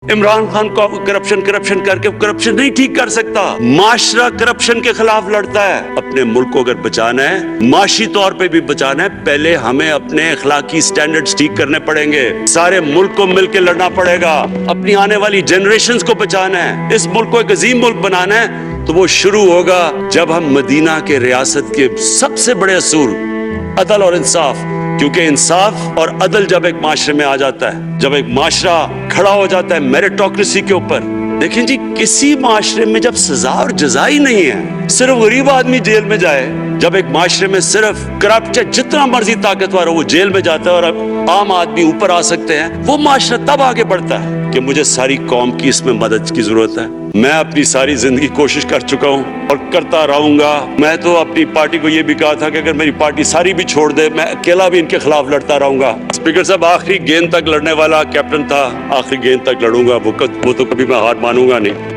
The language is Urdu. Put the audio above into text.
عمران خان کو کرپشن کر کے کرپشن نہیں ٹھیک کر سکتا. معاشرہ کرپشن کے خلاف لڑتا ہے. اپنے ملک کو اگر بچانا ہے, معاشی طور پہ بھی بچانا ہے, پہلے ہمیں اپنے اخلاقی سٹینڈرڈز ٹھیک کرنے پڑیں گے. سارے ملک کو مل کے لڑنا پڑے گا. اپنی آنے والی جنریشنز کو بچانا ہے. اس ملک کو ایک عظیم ملک بنانا ہے تو وہ شروع ہوگا جب ہم مدینہ کے ریاست کے سب سے بڑے اصول عدل اور انصاف, کیونکہ انصاف اور عدل جب ایک معاشرے میں آ جاتا ہے, جب ایک معاشرہ کھڑا ہو جاتا ہے میریٹوکریسی کے اوپر. دیکھیں جی, کسی معاشرے میں جب سزا اور جزا ہی نہیں ہے, صرف غریب آدمی جیل میں جائے, جب ایک معاشرے میں صرف کرپٹ جتنا مرضی طاقتور ہو وہ جیل میں جاتا ہے اور عام آدمی اوپر آ سکتے ہیں, وہ معاشرہ تب آگے بڑھتا ہے کہ مجھے ساری قوم کی اس میں مدد کی ضرورت ہے. میں اپنی ساری زندگی کوشش کر چکا ہوں اور کرتا رہوں گا. میں تو اپنی پارٹی کو یہ بھی کہا تھا کہ اگر میری پارٹی ساری بھی چھوڑ دے, میں اکیلا بھی ان کے خلاف لڑتا رہوں گا. اسپیکر صاحب, آخری گیند تک لڑنے والا کیپٹن تھا, آخری گیند تک لڑوں گا. وہ تو کبھی میں ہار مانوں گا نہیں.